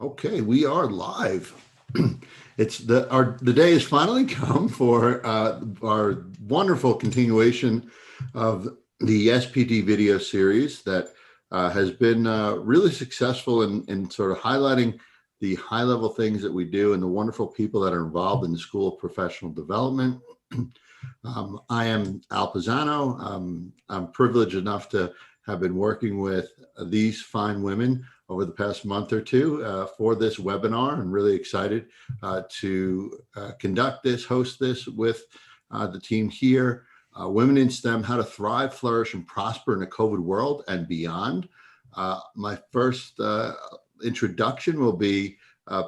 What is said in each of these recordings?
Okay, we are live. The day has finally come for our wonderful continuation of the SPD video series that has been really successful in sort of highlighting the high level things that we do and the wonderful people that are involved in the School of Professional Development. I am Al Pisano. I'm privileged enough to have been working with these fine women over the past month or two for this webinar. I'm really excited to conduct this, host this with the team here. Women in STEM, how to thrive, flourish, and prosper in a COVID world and beyond. My first introduction will be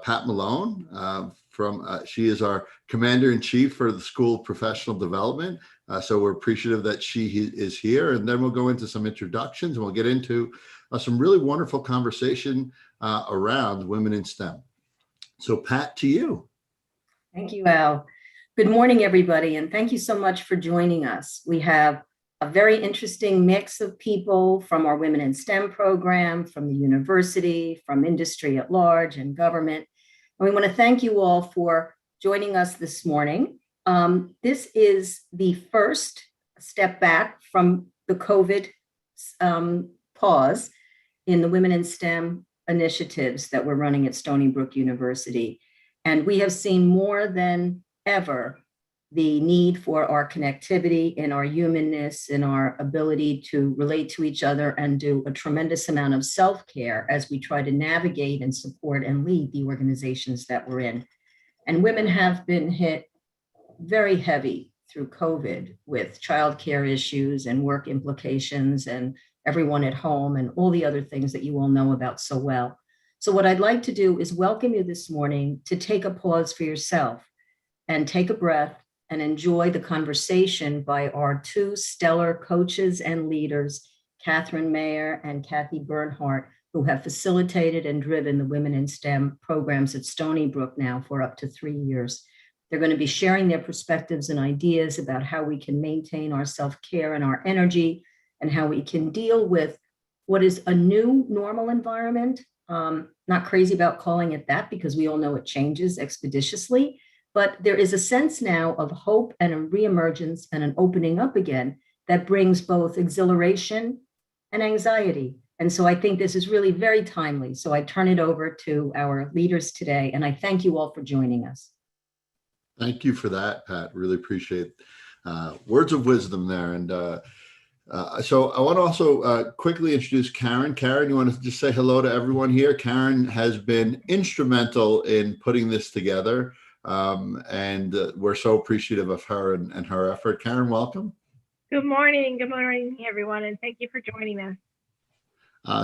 Pat Malone. She is our Commander-in-Chief for the School of Professional Development. So we're appreciative that she is here. And then we'll go into some introductions and we'll get into some really wonderful conversation around women in STEM. So Pat, to you. Thank you, Al. Good morning, everybody, and thank you so much for joining us. We have a very interesting mix of people from our Women in STEM program, from the university, from industry at large and government. And we want to thank you all for joining us this morning. This is the first step back from the COVID pause in the Women in STEM initiatives that we're running at Stony Brook University. And we have seen more than ever the need for our connectivity and our humanness and our ability to relate to each other and do a tremendous amount of self-care as we try to navigate and support and lead the organizations that we're in. And women have been hit very heavy through COVID with childcare issues and work implications and everyone at home and all the other things that you all know about so well. So what I'd like to do is welcome you this morning to take a pause for yourself and take a breath and enjoy the conversation by our two stellar coaches and leaders, Catherine Mayer and Kathy Bernhardt, who have facilitated and driven the Women in STEM programs at Stony Brook now for up to 3 years. They're going to be sharing their perspectives and ideas about how we can maintain our self-care and our energy and how we can deal with what is a new normal environment. Not crazy about calling it that because we all know it changes expeditiously, but there is a sense now of hope and a reemergence and an opening up again that brings both exhilaration and anxiety. And so I think this is really very timely. So I turn it over to our leaders today, and I thank you all for joining us. Thank you for that, Pat. Really appreciate words of wisdom there. And so I want to also quickly introduce Karen. Karen, you want to just say hello to everyone here? Karen has been instrumental in putting this together, and we're so appreciative of her and her effort. Karen, welcome. Good morning, everyone, and thank you for joining us.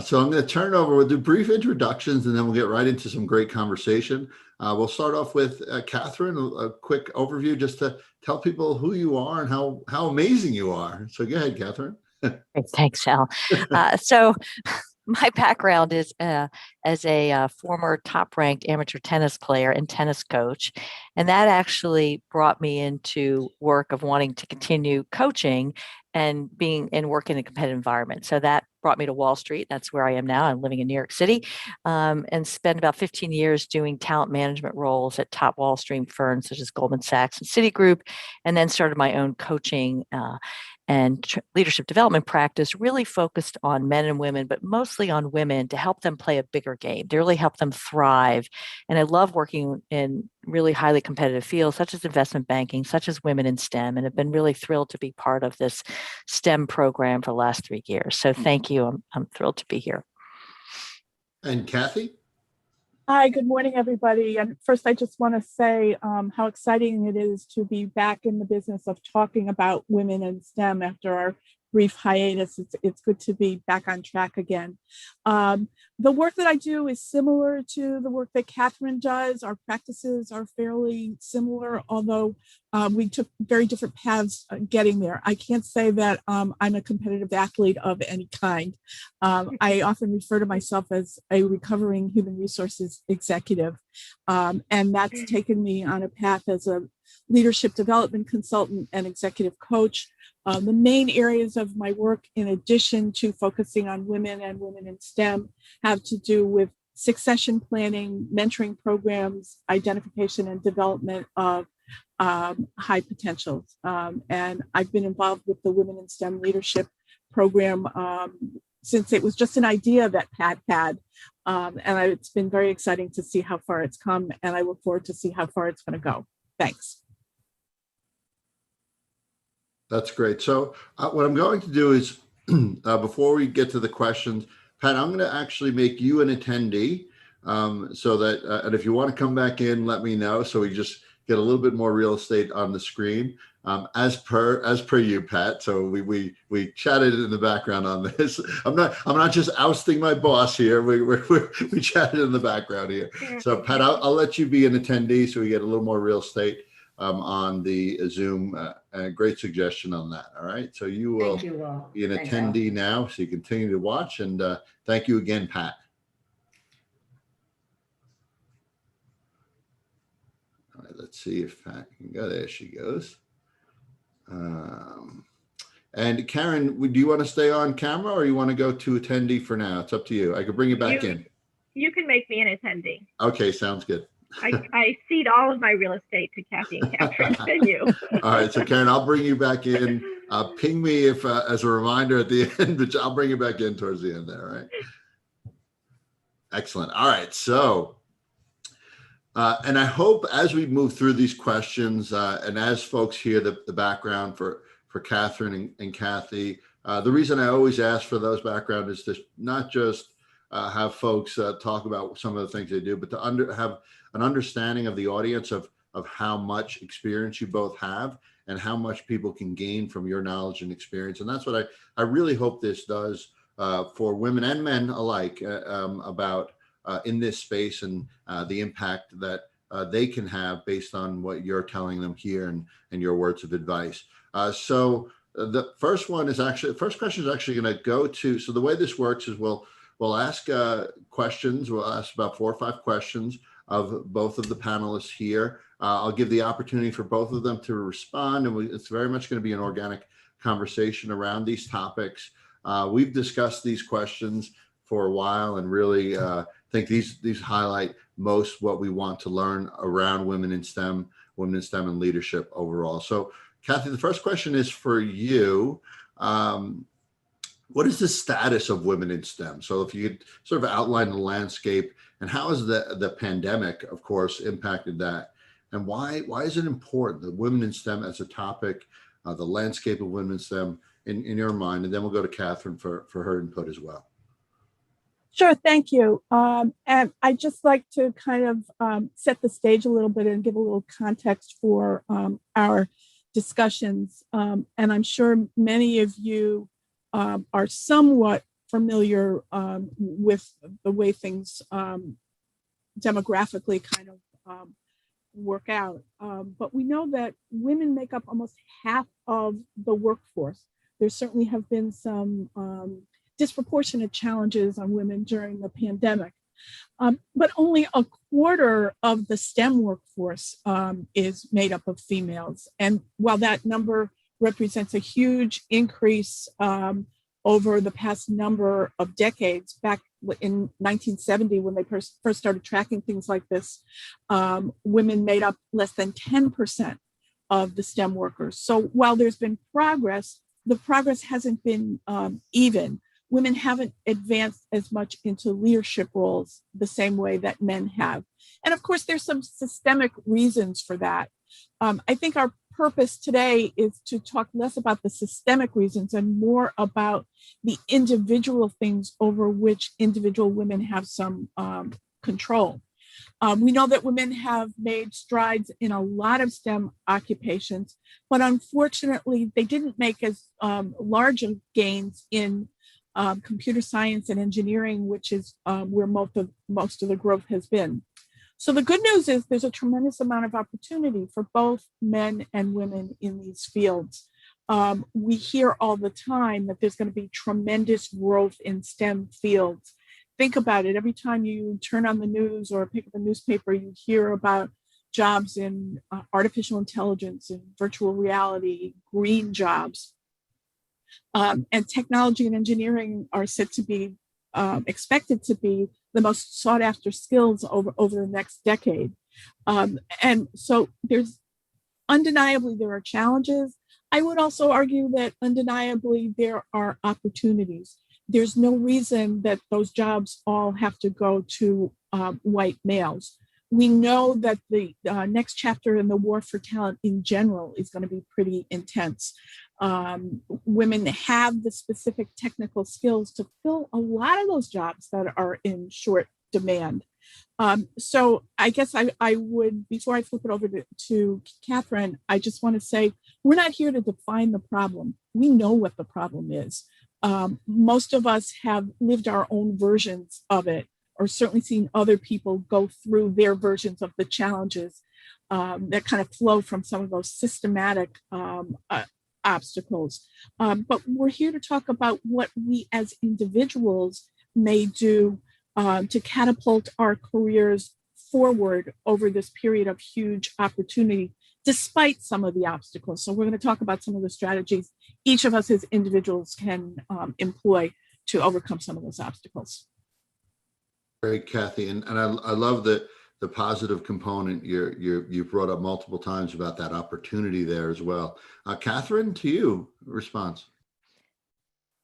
So I'm going to turn it over. We'll do brief introductions, and then we'll get right into some great conversation. We'll start off with Catherine, a quick overview just to tell people who you are and how amazing you are. So go ahead, Catherine. Thanks, Al. So my background is as a former top-ranked amateur tennis player and tennis coach, and that actually brought me into work of wanting to continue coaching and work in a competitive environment. So that brought me to Wall Street. That's where I am now. I'm living in New York City, and spent about 15 years doing talent management roles at top Wall Street firms such as Goldman Sachs and Citigroup, and then started my own coaching and leadership development practice, really focused on men and women, but mostly on women to help them play a bigger game, to really help them thrive. And I love working in really highly competitive fields, such as investment banking, such as women in STEM, and have been really thrilled to be part of this STEM program for the last 3 years. So thank you. I'm thrilled to be here. And Kathy? Hi, good morning, everybody. And first, I just want to say how exciting it is to be back in the business of talking about women in STEM after our brief hiatus. It's good to be back on track again. The work that I do is similar to the work that Catherine does. Our practices are fairly similar, although we took very different paths getting there. I can't say that I'm a competitive athlete of any kind. I often refer to myself as a recovering human resources executive. And that's taken me on a path as a leadership development consultant and executive coach. The main areas of my work, in addition to focusing on women and women in STEM, have to do with succession planning, mentoring programs, identification and development of high potentials. And I've been involved with the Women in STEM Leadership Program since it was just an idea that Pat had. It's been very exciting to see how far it's come, and I look forward to see how far it's going to go. Thanks. That's great. So what I'm going to do is, before we get to the questions, Pat, I'm going to actually make you an attendee, so that, and if you want to come back in, let me know. So we just get a little bit more real estate on the screen, as per you, Pat. So we chatted in the background on this. I'm not just ousting my boss here. We chatted in the background here. So Pat, I'll let you be an attendee so we get a little more real estate on the Zoom. Great suggestion on that. All right. So you will be an attendee now, so you continue to watch. And thank you again, Pat. All right, let's see if Pat can go. There she goes. And Karen, do you want to stay on camera or you want to go to attendee for now? It's up to you. I could bring you back in. You can make me an attendee. Okay, sounds good. I cede all of my real estate to Kathy and Catherine and you. All right, so Karen, I'll bring you back in. Ping me if as a reminder at the end, but I'll bring you back in towards the end there, right? Excellent. All right, so and I hope as we move through these questions and as folks hear the background for Catherine and Kathy, the reason I always ask for those background is to not just have folks talk about some of the things they do, but to have an understanding of the audience of how much experience you both have and how much people can gain from your knowledge and experience. And that's what I really hope this does for women and men alike about in this space and the impact that they can have based on what you're telling them here and your words of advice. So the first question is actually going to go to, so the way this works is we'll ask questions. We'll ask about 4 or 5 questions of both of the panelists here. I'll give the opportunity for both of them to respond, and it's very much going to be an organic conversation around these topics. We've discussed these questions for a while and really think these highlight most what we want to learn around women in STEM and leadership overall. So Kathy, the first question is for you. What is the status of women in STEM? So if you could sort of outline the landscape and how has the pandemic, of course, impacted that? And why is it important that women in STEM as a topic, the landscape of women in STEM in your mind? And then we'll go to Catherine for her input as well. Sure, thank you. And I'd just like to kind of set the stage a little bit and give a little context for our discussions. And I'm sure many of you are somewhat familiar with the way things demographically kind of work out. But we know that women make up almost half of the workforce. There certainly have been some disproportionate challenges on women during the pandemic. But only a quarter of the STEM workforce is made up of females. And while that number represents a huge increase over the past number of decades, back in 1970, when they first started tracking things like this, women made up less than 10% of the STEM workers. So while there's been progress, the progress hasn't been even. Women haven't advanced as much into leadership roles the same way that men have. And of course, there's some systemic reasons for that. I think our purpose today is to talk less about the systemic reasons and more about the individual things over which individual women have some control. We know that women have made strides in a lot of STEM occupations, but unfortunately, they didn't make as large of gains in computer science and engineering, which is where most of the growth has been. So the good news is there's a tremendous amount of opportunity for both men and women in these fields. We hear all the time that there's going to be tremendous growth in STEM fields. Think about it. Every time you turn on the news or pick up a newspaper, you hear about jobs in artificial intelligence and virtual reality, green jobs. And technology and engineering are said to be expected to be the most sought after skills over the next decade. And so undeniably there are challenges. I would also argue that undeniably there are opportunities. There's no reason that those jobs all have to go to white males. We know that the next chapter in the war for talent in general is going to be pretty intense. Women have the specific technical skills to fill a lot of those jobs that are in short demand. So I guess I would, before I flip it over to Catherine, I just want to say, we're not here to define the problem. We know what the problem is. Most of us have lived our own versions of it, or certainly seen other people go through their versions of the challenges that kind of flow from some of those systematic obstacles. But we're here to talk about what we as individuals may do to catapult our careers forward over this period of huge opportunity, despite some of the obstacles. So we're going to talk about some of the strategies each of us as individuals can employ to overcome some of those obstacles. Great, Kathy, and I love the positive component you've brought up multiple times about that opportunity there as well. Catherine, to you, response.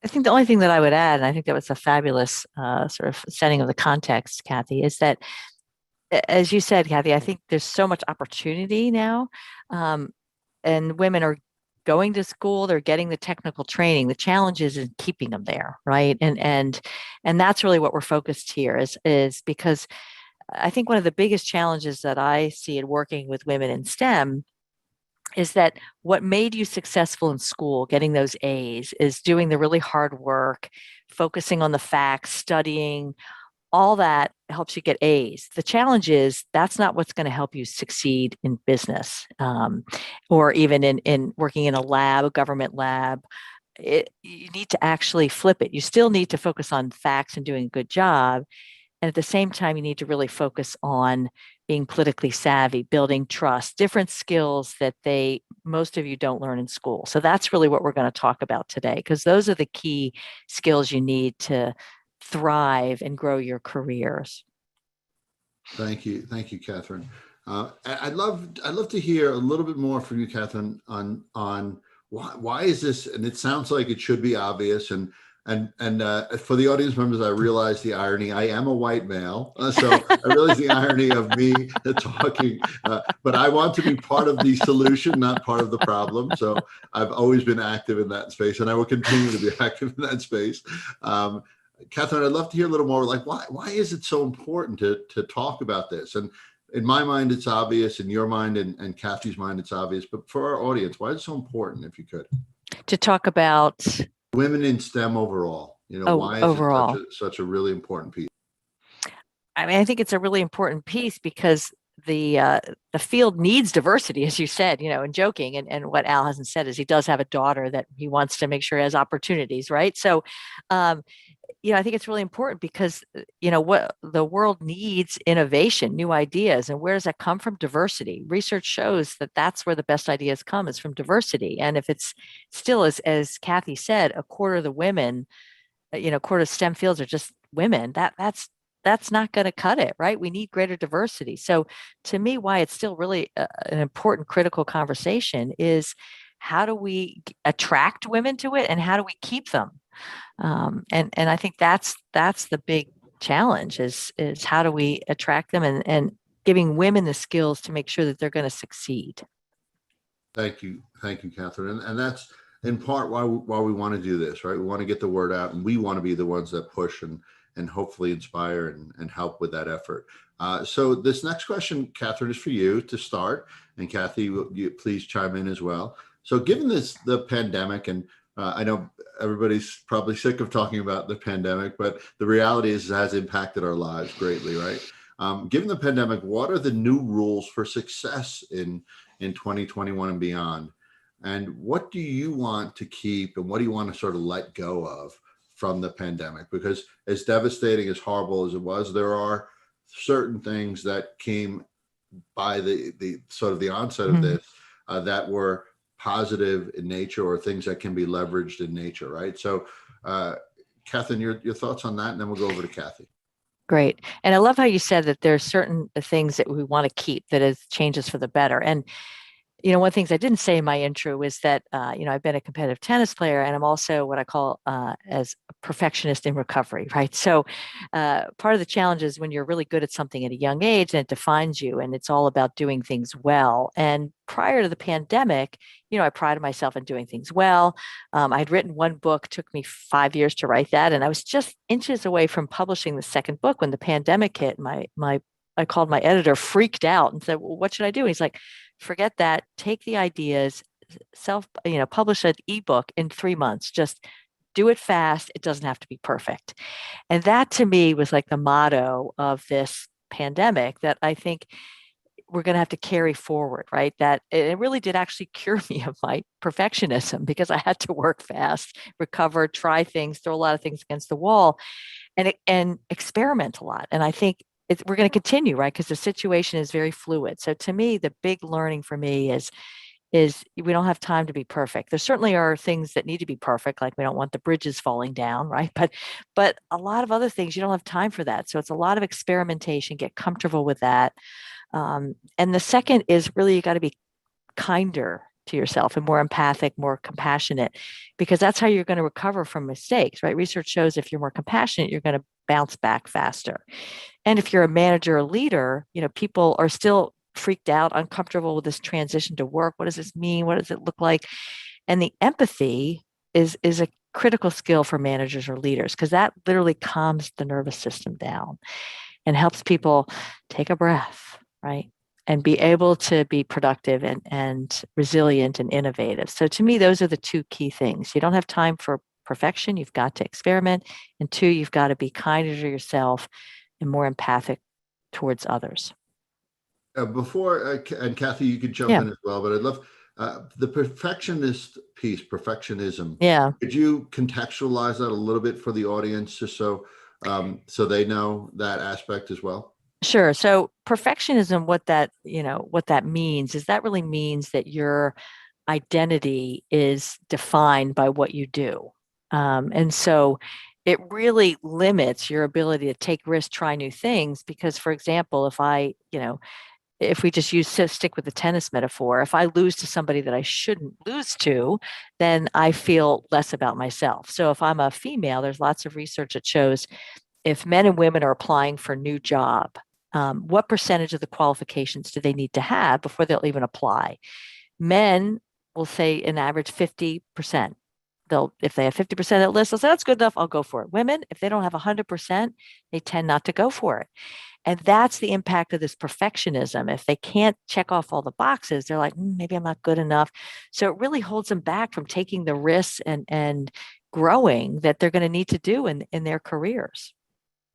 I think the only thing that I would add, and I think that was a fabulous sort of setting of the context, Kathy, is that, as you said, Kathy, I think there's so much opportunity now, and women are going to school, they're getting the technical training. The challenge is in keeping them there, right? And that's really what we're focused here is because I think one of the biggest challenges that I see in working with women in STEM is that what made you successful in school, getting those A's, is doing the really hard work, focusing on the facts, studying. All that helps you get A's. The challenge is that's not what's going to help you succeed in business, or even in working in a lab, a government lab. You need to actually flip it. You still need to focus on facts and doing a good job. And at the same time, you need to really focus on being politically savvy, building trust, different skills that most of you don't learn in school. So that's really what we're going to talk about today, because those are the key skills you need to thrive and grow your careers. Thank you, Catherine. I'd love to hear a little bit more from you, Catherine, on why is this? And it sounds like it should be obvious. And for the audience members, I realize the irony. I am a white male, so I realize the irony of me talking. But I want to be part of the solution, not part of the problem. So I've always been active in that space, and I will continue to be active in that space. Catherine, I'd love to hear a little more, like why is it so important to talk about this? And in my mind, it's obvious. In your mind and Kathy's mind, it's obvious. But for our audience, why is it so important, if you could? To talk about women in STEM overall. Why is overall. it such a really important piece? I mean, I think it's a really important piece because the field needs diversity, as you said, and joking. And what Al hasn't said is he does have a daughter that he wants to make sure has opportunities, right? So, I think it's really important because, what the world needs innovation, new ideas. And where does that come from? Diversity. Research shows that that's where the best ideas come, is from diversity. And if it's still, as Kathy said, a quarter of the women, quarter of STEM fields are just women, that's not going to cut it, right? We need greater diversity. So to me, why it's still really an important, critical conversation is how do we attract women to it and how do we keep them? And I think that's the big challenge is how do we attract them and giving women the skills to make sure that they're going to succeed. Thank you, Catherine. And that's in part why we want to do this, right? We want to get the word out, and we want to be the ones that push and hopefully inspire and help with that effort. So this next question, Catherine, is for you to start, and Kathy, you please chime in as well. So given the pandemic, and I know everybody's probably sick of talking about the pandemic, but the reality is it has impacted our lives greatly, right? Given the pandemic, what are the new rules for success in 2021 and beyond? And what do you want to keep and what do you want to sort of let go of from the pandemic? Because as devastating, as horrible as it was, there are certain things that came by the sort of the onset of this that were positive in nature, or things that can be leveraged in nature, right? So, Catherine, your thoughts on that, and then we'll go over to Kathy. Great. And I love how you said that there's certain things that we want to keep that is changes for the better. And one of the things I didn't say in my intro is that, I've been a competitive tennis player and I'm also what I call as a perfectionist in recovery, right? So part of the challenge is when you're really good at something at a young age and it defines you and it's all about doing things well. And prior to the pandemic, I prided myself in doing things well. I'd written one book, took me 5 years to write that. And I was just inches away from publishing the second book when the pandemic hit. I called my editor, freaked out and said, well, what should I do? And he's like, forget that. Take the ideas, publish an ebook in 3 months. Just do it fast. It doesn't have to be perfect. And that to me was like the motto of this pandemic that I think we're going to have to carry forward, right? That it really did actually cure me of my perfectionism because I had to work fast, recover, try things, throw a lot of things against the wall and experiment a lot. And I think we're going to continue, right? Because the situation is very fluid. So to me, the big learning for me is we don't have time to be perfect. There certainly are things that need to be perfect, like we don't want the bridges falling down, right? But a lot of other things you don't have time for that. So it's a lot of experimentation. Get comfortable with that. And the second is really you got to be kinder to yourself and more empathic, more compassionate, because that's how you're going to recover from mistakes, right? Research shows if you're more compassionate, you're going to bounce back faster. And if you're a manager or leader, people are still freaked out, uncomfortable with this transition to work. What does this mean? What does it look like? And the empathy is a critical skill for managers or leaders because that literally calms the nervous system down and helps people take a breath, right? And be able to be productive and resilient and innovative. So to me, those are the two key things. You don't have time for perfection. You've got to experiment. And two, you've got to be kinder to yourself and more empathic towards others. And Kathy, you could jump Yeah. in as well, but I'd love the perfectionist piece, perfectionism. Yeah. Could you contextualize that a little bit for the audience, just so they know that aspect as well? Sure. So perfectionism, what that means is that really means that your identity is defined by what you do. And so it really limits your ability to take risks, try new things. Because, for example, if we just stick with the tennis metaphor, if I lose to somebody that I shouldn't lose to, then I feel less about myself. So if I'm a female, there's lots of research that shows if men and women are applying for a new job, what percentage of the qualifications do they need to have before they'll even apply? Men will say an average 50%. If they have 50% of the list, they'll say, that's good enough, I'll go for it. Women, if they don't have 100%, they tend not to go for it. And that's the impact of this perfectionism. If they can't check off all the boxes, they're like, maybe I'm not good enough. So it really holds them back from taking the risks and growing that they're going to need to do in their careers.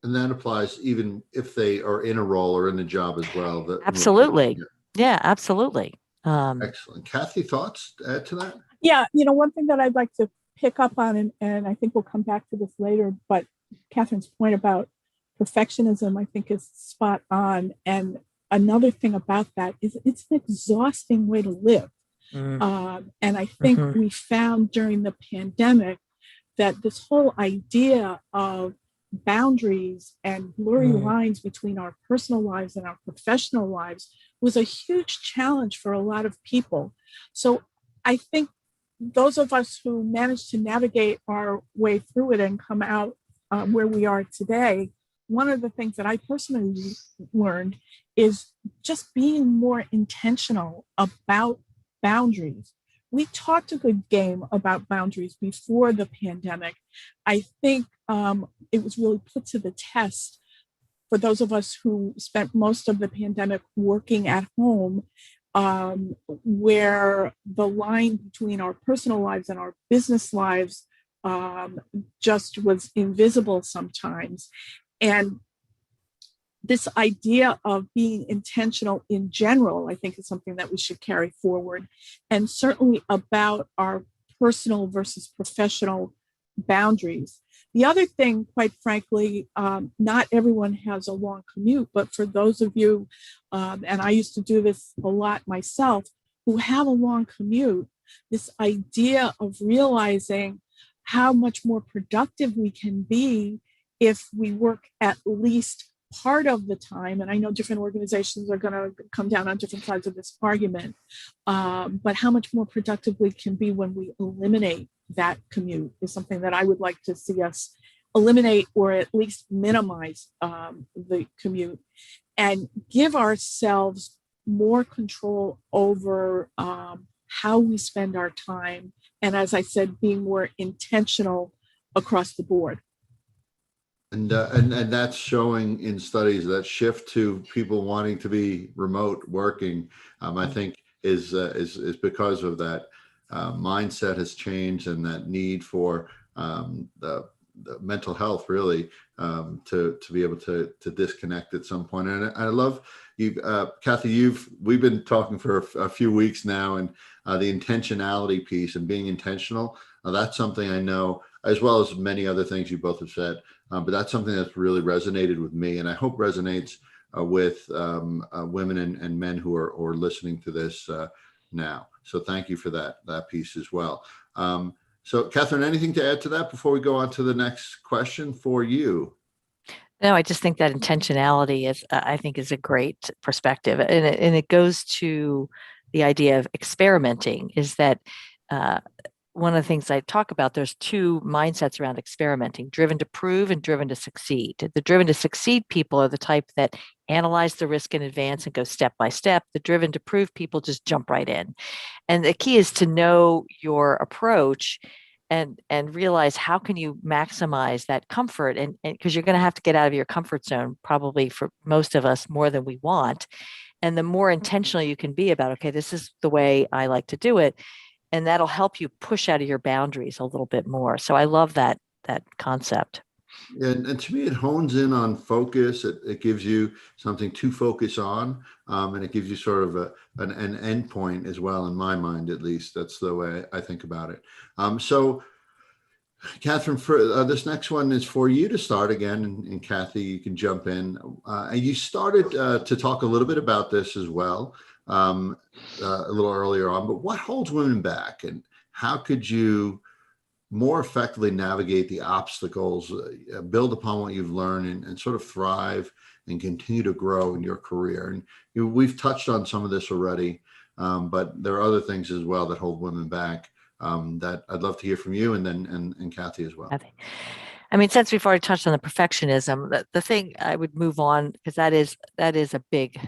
And that applies even if they are in a role or in a job as well. Absolutely. Yeah, absolutely. Excellent. Kathy, thoughts to add to that? Yeah, one thing that I'd like to pick up on, and I think we'll come back to this later, but Catherine's point about perfectionism, I think, is spot on. And another thing about that is it's an exhausting way to live. And I think we found during the pandemic that this whole idea of boundaries and blurry lines between our personal lives and our professional lives was a huge challenge for a lot of people. So I think those of us who managed to navigate our way through it and come out where we are today, one of the things that I personally learned is just being more intentional about boundaries. We talked a good game about boundaries before the pandemic. I think it was really put to the test for those of us who spent most of the pandemic working at home, where the line between our personal lives and our business lives just was invisible sometimes. And this idea of being intentional in general, I think, is something that we should carry forward, and certainly about our personal versus professional boundaries. The other thing, quite frankly, not everyone has a long commute, but for those of you, and I used to do this a lot myself, who have a long commute, this idea of realizing how much more productive we can be if we work at least part of the time, and I know different organizations are going to come down on different sides of this argument, but how much more productive we can be when we eliminate that commute is something that I would like to see us eliminate, or at least minimize the commute, and give ourselves more control over how we spend our time. And as I said, being more intentional across the board. And that's showing in studies that shift to people wanting to be remote working. I think is because of that mindset has changed, and that need for the mental health really to be able to disconnect at some point. And I love you, Kathy. We've been talking for a few weeks now, and the intentionality piece and being intentional. That's something I know, as well as many other things you both have said. But that's something that's really resonated with me, and I hope resonates with women and men who are listening to this now. So thank you for that piece as well. So Catherine, anything to add to that before we go on to the next question for you? No, I just think that intentionality is, I think, is a great perspective, and it goes to the idea of experimenting. Is that one of the things I talk about? There's two mindsets around experimenting: driven to prove and driven to succeed. The driven to succeed people are the type that analyze the risk in advance and go step by step. The driven to prove people just jump right in. And the key is to know your approach and realize how can you maximize that comfort, and because you're going to have to get out of your comfort zone, probably for most of us more than we want. And the more intentional you can be about, okay, this is the way I like to do it, and that'll help you push out of your boundaries a little bit more. So I love that concept. And to me, it hones in on focus. It gives you something to focus on, and it gives you sort of an end point as well. In my mind, at least, that's the way I think about it. So, Catherine, for this next one is for you to start again, and Kathy, you can jump in. And you started to talk a little bit about this as well a little earlier on. But what holds women back, and how could you more effectively navigate the obstacles, build upon what you've learned, and sort of thrive and continue to grow in your career? And we've touched on some of this already, but there are other things as well that hold women back that I'd love to hear from you, and then and Kathy as well. Kathy. I mean, since we've already touched on the perfectionism, the thing I would move on, because that is a big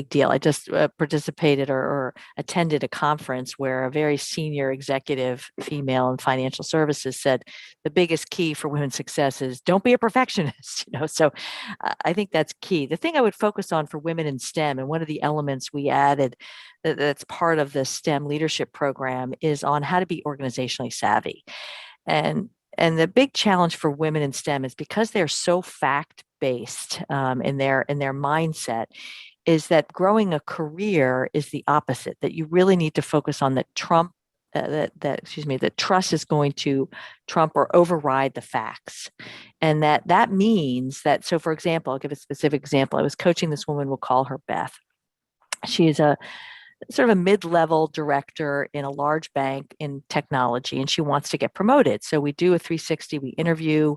deal. I just participated or attended a conference where a very senior executive female in financial services said the biggest key for women's success is don't be a perfectionist. So I think that's key. The thing I would focus on for women in STEM, and one of the elements we added that's part of the STEM leadership program, is on how to be organizationally savvy. And the big challenge for women in STEM is because they're so fact-based in their mindset, is that growing a career is the opposite. That you really need to focus on that trust is going to trump or override the facts, and that means that. So, for example, I'll give a specific example. I was coaching this woman. We'll call her Beth. She is a sort of a mid-level director in a large bank in technology, and she wants to get promoted. So we do a 360, we interview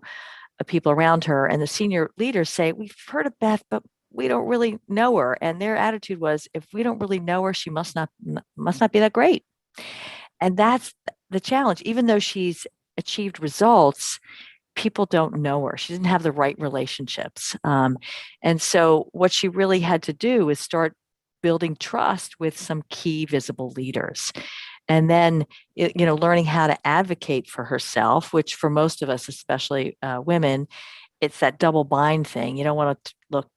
people around her, and the senior leaders say, we've heard of Beth, but we don't really know her. And their attitude was, if we don't really know her, she must not be that great. And that's the challenge. Even though she's achieved results, people don't know her. She didn't have the right relationships. And so what she really had to do is start building trust with some key visible leaders. And then, learning how to advocate for herself, which for most of us, especially women, it's that double bind thing. You don't want to look,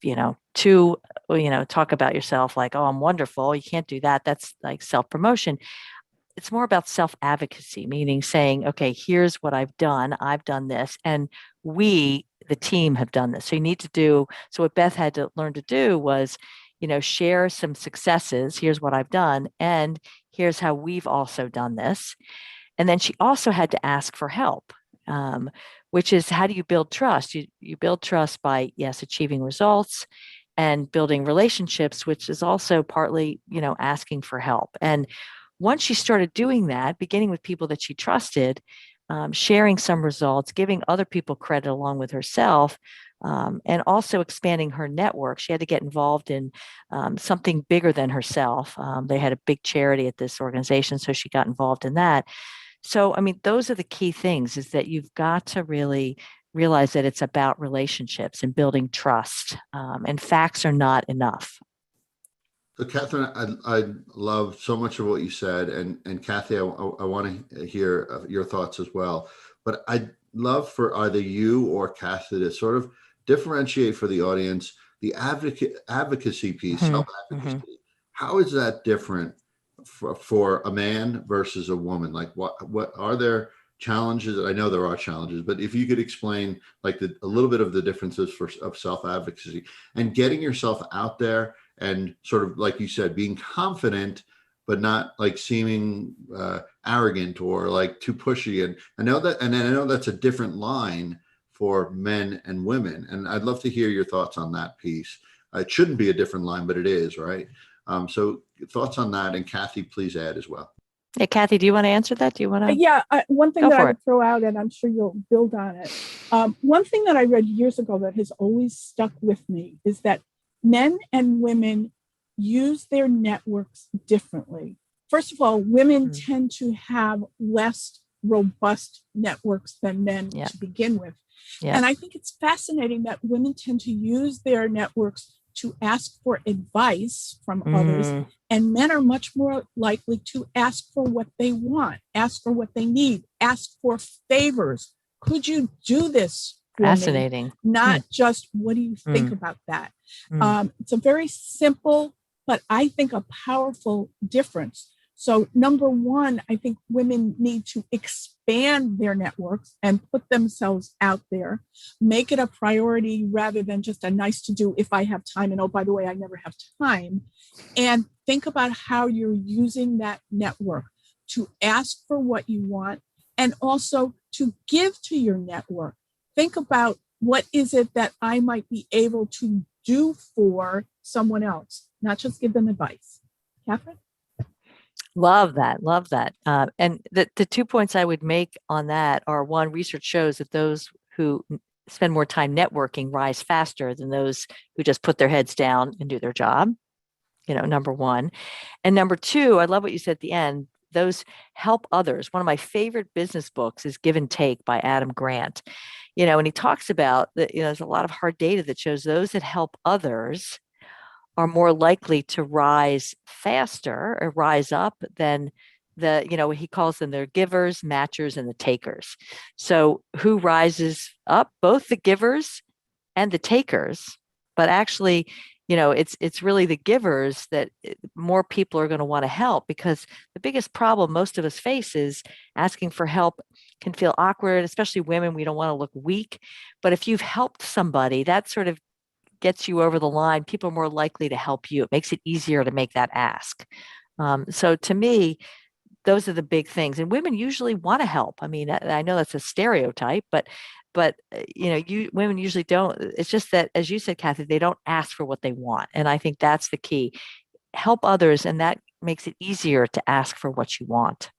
talk about yourself like, oh, I'm wonderful. You can't do that. That's like self-promotion. It's more about self-advocacy, meaning saying, okay, here's what I've done. I've done this. And we, the team, have done this. So you need to do, so what Beth had to learn to do was, share some successes. Here's what I've done. And here's how we've also done this. And then she also had to ask for help, which is, how do you build trust? You build trust by, yes, achieving results and building relationships, which is also partly, asking for help. And once she started doing that, beginning with people that she trusted, sharing some results, giving other people credit along with herself, and also expanding her network. She had to get involved in something bigger than herself. They had a big charity at this organization, so she got involved in that. So, I mean, those are the key things, is that you've got to really realize that it's about relationships and building trust, and facts are not enough. So, Catherine, I love so much of what you said, and Kathy, I want to hear your thoughts as well. But I'd love for either you or Kathy to sort of differentiate for the audience the advocacy piece, Mhm, self-advocacy. mhm. How is that different for a man versus a woman? Like, what are there challenges? I know there are challenges, but if you could explain like a little bit of the differences of self-advocacy and getting yourself out there and sort of, like you said, being confident, but not like seeming arrogant or like too pushy. And I know that's a different line for men and women. And I'd love to hear your thoughts on that piece. It shouldn't be a different line, but it is, right? So thoughts on that, and Kathy, please add as well. Hey, Kathy, do you want to answer that? Do you want to? Yeah, one thing Go that I for would throw out, and I'm sure you'll build on it. One thing that I read years ago that has always stuck with me is that men and women use their networks differently. First of all, women tend to have less robust networks than men to begin with. Yeah. And I think it's fascinating that women tend to use their networks to ask for advice from others, and men are much more likely to ask for what they want, ask for what they need, ask for favors. Could you do this for Fascinating. me? Not just, what do you think about that? It's a very simple, but I think a powerful difference. So number one, I think women need to expand their networks and put themselves out there, make it a priority rather than just a nice to do if I have time. And oh, by the way, I never have time. And think about how you're using that network to ask for what you want and also to give to your network. Think about, what is it that I might be able to do for someone else, not just give them advice. Catherine? Love that. Love that. And the 2 points I would make on that are, one, research shows that those who spend more time networking rise faster than those who just put their heads down and do their job, number one. And number two, I love what you said at the end, those help others. One of my favorite business books is Give and Take by Adam Grant. And he talks about that, there's a lot of hard data that shows those that help others are more likely to rise faster or rise up than he calls them their givers, matchers, and the takers. So who rises up? Both the givers and the takers, but actually, it's really the givers that more people are going to want to help, because the biggest problem most of us face is asking for help can feel awkward, especially women. We don't want to look weak. But if you've helped somebody, that sort of gets you over the line. People are more likely to help you. It makes it easier to make that ask. So to me, those are the big things. And women usually want to help. I mean, I know that's a stereotype, but women usually don't. It's just that, as you said, Kathy, they don't ask for what they want. And I think that's the key. Help others, and that makes it easier to ask for what you want.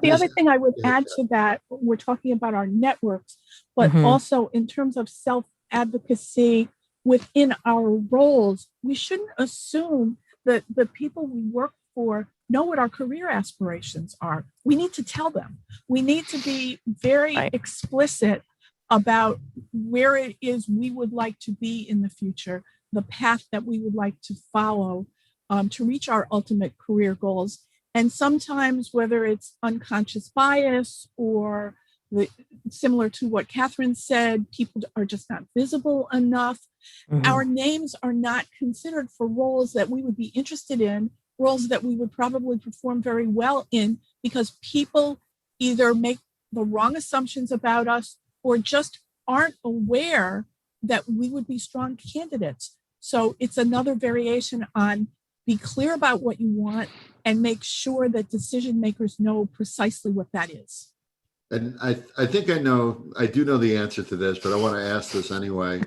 The other thing I would add to that, we're talking about our networks, but also in terms of self-advocacy within our roles, we shouldn't assume that the people we work for know what our career aspirations are. We need to tell them. We need to be very explicit about where it is we would like to be in the future, the path that we would like to follow to reach our ultimate career goals. And sometimes, whether it's unconscious bias or similar to what Catherine said, people are just not visible enough. Our names are not considered for roles that we would be interested in, roles that we would probably perform very well in, because people either make the wrong assumptions about us or just aren't aware that we would be strong candidates. So it's another variation on be clear about what you want and make sure that decision makers know precisely what that is. And I think I do know the answer to this, but I want to ask this anyway.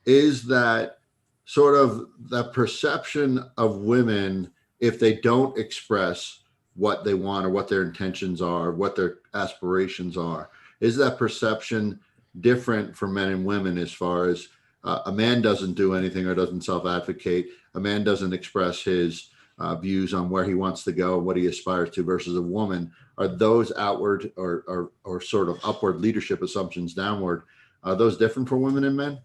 Is that sort of the perception of women, if they don't express what they want or what their intentions are, what their aspirations are. Is that perception different for men and women as far as a man doesn't do anything or doesn't self-advocate, a man doesn't express his views on where he wants to go, what he aspires to, versus a woman? Are those outward or sort of upward leadership assumptions downward, are those different for women and men?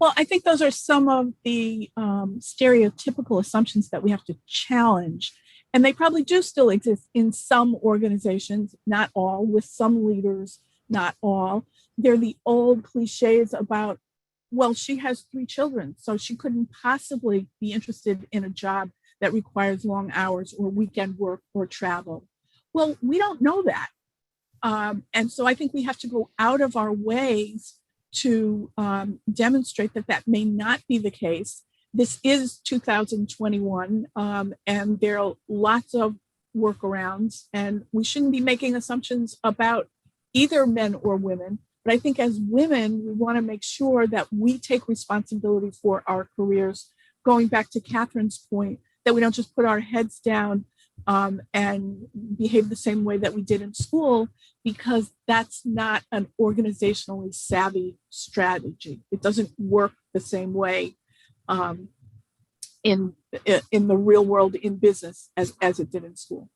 Well, I think those are some of the stereotypical assumptions that we have to challenge. And they probably do still exist in some organizations, not all, with some leaders, not all. They're the old cliches about, well, she has 3 children, so she couldn't possibly be interested in a job that requires long hours or weekend work or travel. Well, we don't know that. And so I think we have to go out of our ways to demonstrate that that may not be the case. This is 2021, and there are lots of workarounds, and we shouldn't be making assumptions about either men or women. But I think as women, we want to make sure that we take responsibility for our careers. Going back to Catherine's point, that we don't just put our heads down and behave the same way that we did in school, because that's not an organizationally savvy strategy. It doesn't work the same way in the real world in business as it did in school.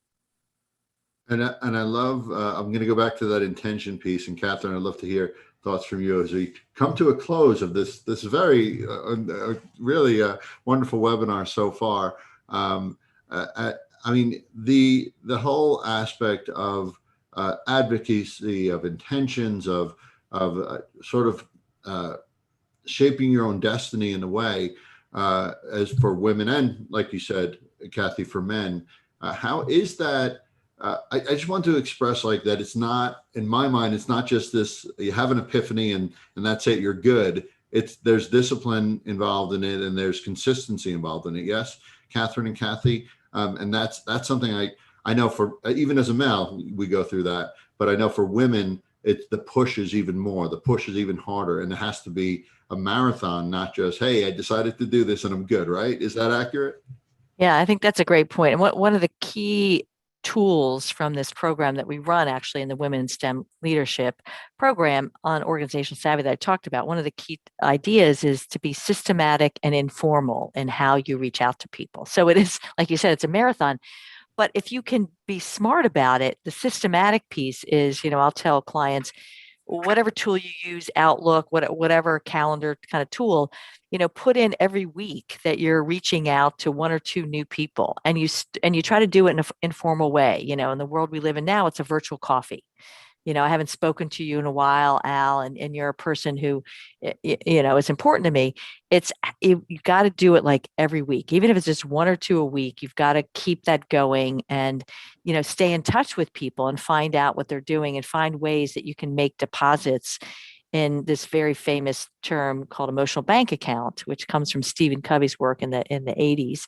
And I love, I'm going to go back to that intention piece. And Catherine, I'd love to hear thoughts from you as we come to a close of this very, really wonderful webinar so far. I mean, the whole aspect of advocacy, of intentions, of sort of shaping your own destiny in a way, as for women and, like you said, Kathy, for men. How is that? I just want to express like that. It's not, in my mind, it's not just this, you have an epiphany and that's it, you're good. There's discipline involved in it and there's consistency involved in it. Yes, Catherine and Kathy. And that's something I know for, even as a male, we go through that, but I know for women, the push is even more, the push is even harder, and it has to be a marathon, not just, hey, I decided to do this and I'm good, right? Is that accurate? Yeah, I think that's a great point. And one of the key tools from this program that we run actually in the Women in STEM Leadership program on organizational savvy that I talked about, one of the key ideas is to be systematic and informal in how you reach out to people. So it is, like you said, it's a marathon. But if you can be smart about it, the systematic piece is, I'll tell clients, whatever tool you use, Outlook, whatever calendar kind of tool, put in every week that you're reaching out to 1 or 2 new people, and you try to do it in an informal way. In the world we live in now, it's a virtual coffee. I haven't spoken to you in a while, Al, and you're a person who, is important to me. You got to do it like every week, even if it's just 1 or 2 a week. You've got to keep that going and, stay in touch with people and find out what they're doing and find ways that you can make deposits in this very famous term called emotional bank account, which comes from Stephen Covey's work in the 80s.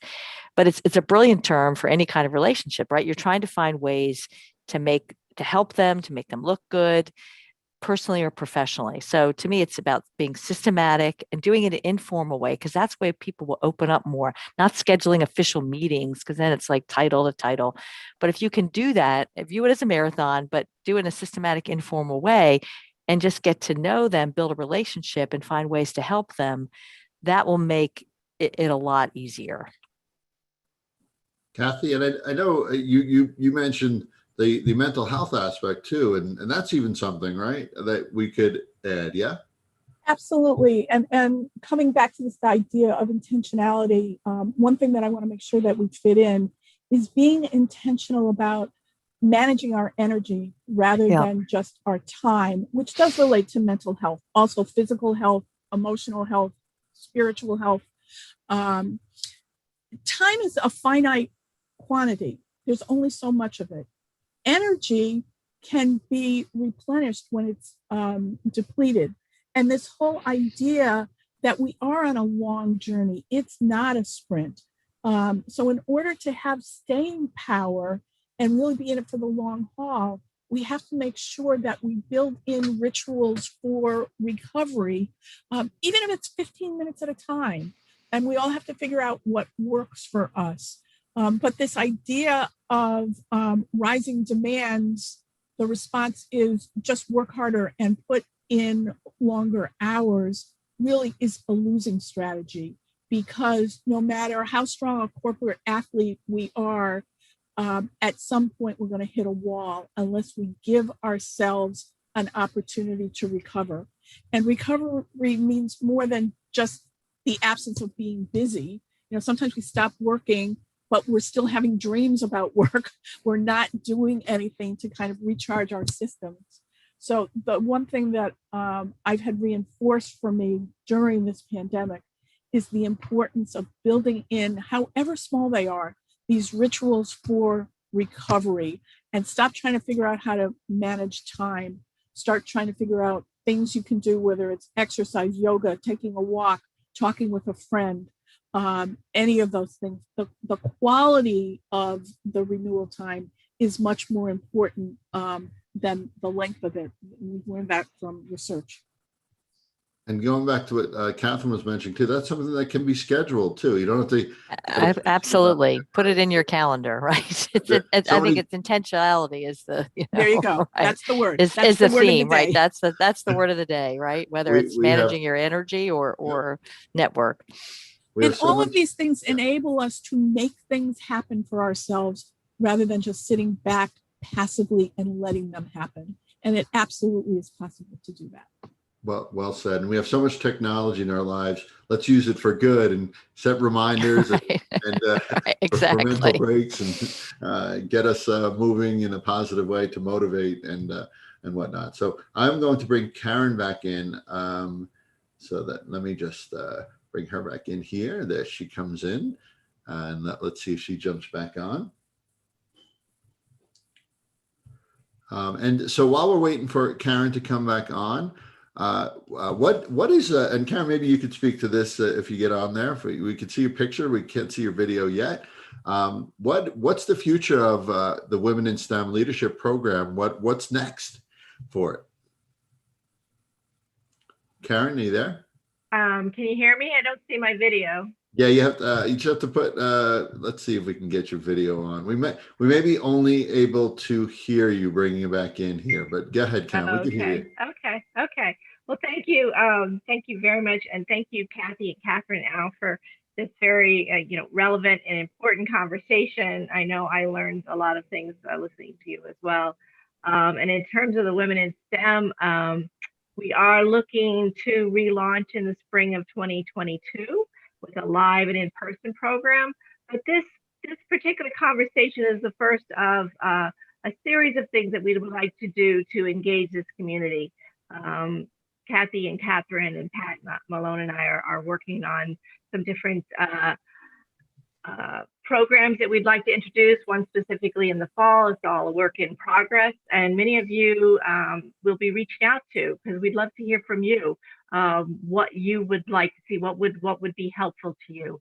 But it's a brilliant term for any kind of relationship, right? You're trying to find ways to help them, to make them look good, personally or professionally. So to me, it's about being systematic and doing it in an informal way, because that's where people will open up more, not scheduling official meetings, because then it's like title to title. But if you can do that, view it as a marathon, but do it in a systematic, informal way, and just get to know them, build a relationship, and find ways to help them, that will make it a lot easier. Kathy, and I know you mentioned the mental health aspect too, and that's even something, right, that we could add. Yeah, Absolutely. And coming back to this idea of intentionality, one thing that I want to make sure that we fit in is being intentional about managing our energy rather than just our time, which does relate to mental health, also physical health, emotional health, spiritual health. Time is a finite quantity. There's only so much of it. Energy can be replenished when it's depleted. And this whole idea that we are on a long journey, it's not a sprint. So in order to have staying power and really be in it for the long haul, we have to make sure that we build in rituals for recovery, even if it's 15 minutes at a time. And we all have to figure out what works for us. But this idea of rising demands, the response is just work harder and put in longer hours really is a losing strategy, because no matter how strong a corporate athlete we are, at some point we're going to hit a wall unless we give ourselves an opportunity to recover. And recovery means more than just the absence of being busy. Sometimes we stop working, but we're still having dreams about work. We're not doing anything to kind of recharge our systems. So the one thing that I've had reinforced for me during this pandemic is the importance of building in, however small they are, these rituals for recovery, and stop trying to figure out how to manage time. Start trying to figure out things you can do, whether it's exercise, yoga, taking a walk, talking with a friend, any of those things. The quality of the renewal time is much more important than the length of it. We've learned that from research. And going back to what Catherine was mentioning too, that's something that can be scheduled too. You don't have to. Absolutely. Put it in your calendar, right? I think it's intentionality is the, there you go. Right? That's the word. Is the word theme, right? That's the word of the day, right? Whether it's managing your energy or network. And all of these things enable us to make things happen for ourselves rather than just sitting back passively and letting them happen. And it absolutely is possible to do that. Well said. And we have so much technology in our lives. Let's use it for good and set reminders right. and right, exactly. for mental breaks and get us moving in a positive way to motivate and whatnot. So I'm going to bring Karen back in. So that let me just bring her back in here. There she comes in, and let's see if she jumps back on. And so while we're waiting for Karen to come back on, what is and Karen, maybe you could speak to this if you get on there. If we could see your picture, we can't see your video yet. What's the future of the Women in STEM Leadership Program? What's next for it? Karen, are you there? Can you hear me? I don't see my video. Yeah, you just have to put. Let's see if we can get your video on. We may be only able to hear you bringing it back in here, but go ahead, Karen. We can hear you. Okay. Well, thank you. Thank you very much, and thank you, Kathy and Catherine, Al, for this very relevant and important conversation. I know I learned a lot of things listening to you as well. And in terms of the Women in STEM, we are looking to relaunch in the spring of 2022 with a live and in-person program. But this particular conversation is the first of a series of things that we would like to do to engage this community. Kathy and Catherine and Pat Malone and I are working on some different programs that we'd like to introduce, one specifically in the fall. It's all a work in progress, and many of you will be reaching out to, because we'd love to hear from you what you would like to see, what would be helpful to you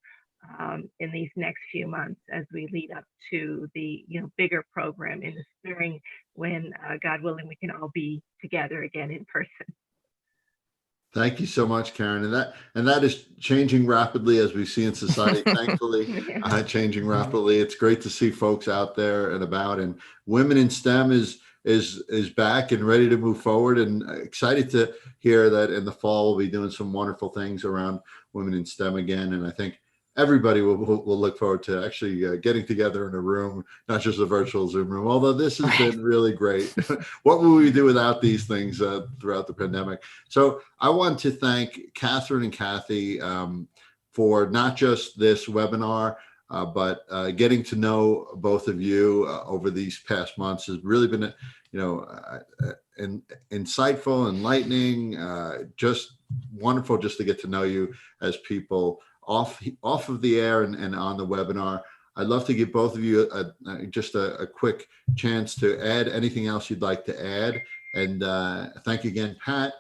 in these next few months as we lead up to the bigger program in the spring, when God willing we can all be together again in person. Thank you so much, Karen. And that is changing rapidly, as we see in society, thankfully, changing rapidly. It's great to see folks out there and about, and Women in STEM is back and ready to move forward, and excited to hear that in the fall we'll be doing some wonderful things around Women in STEM again. And I think everybody will look forward to actually getting together in a room, not just a virtual Zoom room, although this has been really great. What would we do without these things throughout the pandemic? So I want to thank Catherine and Kathy for not just this webinar, but getting to know both of you over these past months has really been, insightful, enlightening, just wonderful just to get to know you as people off of the air and on the webinar. I'd love to give both of you just a quick chance to add anything else you'd like to add. And thank you again, Pat.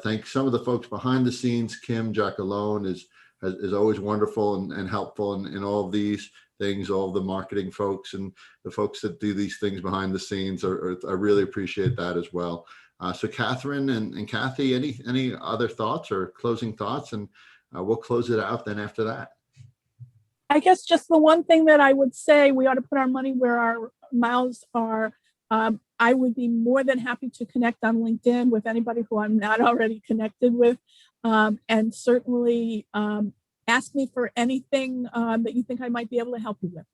Thank some of the folks behind the scenes. Kim Jackalone is always wonderful and helpful in all of these things. All of the marketing folks and the folks that do these things behind the scenes I really appreciate that as well. So Catherine and Kathy, any other thoughts or closing thoughts? And we'll close it out then after that. I guess just the one thing that I would say, we ought to put our money where our mouths are. I would be more than happy to connect on LinkedIn with anybody who I'm not already connected with. And certainly ask me for anything that you think I might be able to help you with.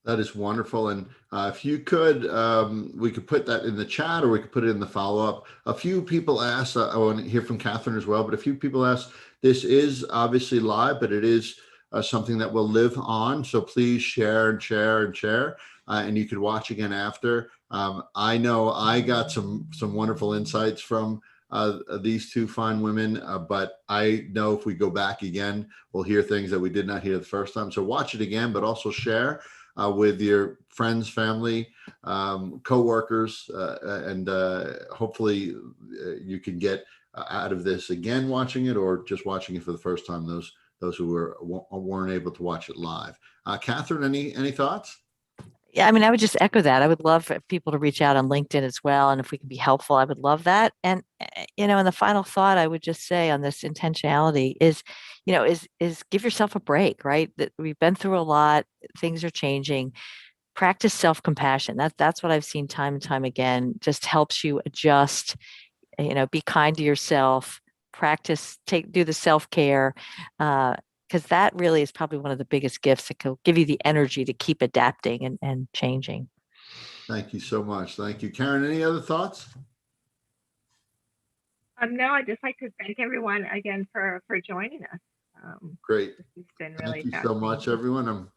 That is wonderful. And if you could, we could put that in the chat, or we could put it in the follow-up. A few people asked, I want to hear from Catherine as well, but a few people asked, this is obviously live, but it is something that will live on. So please share and share and share. And you could watch again after. I know I got some wonderful insights from these two fine women, but I know if we go back again, we'll hear things that we did not hear the first time. So watch it again, but also share with your friends, family, co-workers, and hopefully you can get out of this again watching it, or just watching it for the first time, those who weren't able to watch it live. Catherine, any thoughts? Yeah, I mean, I would just echo that. I would love for people to reach out on LinkedIn as well. And if we can be helpful, I would love that. And, and the final thought I would just say on this intentionality is, is give yourself a break, right? That we've been through a lot, things are changing. Practice self-compassion. That's what I've seen time and time again, just helps you adjust, be kind to yourself, do the self-care. Because that really is probably one of the biggest gifts that can give you the energy to keep adapting and changing. Thank you so much. Thank you. Karen, any other thoughts? No, I'd just like to thank everyone again for joining us. Great. This has been really Thank you so much, everyone. I'm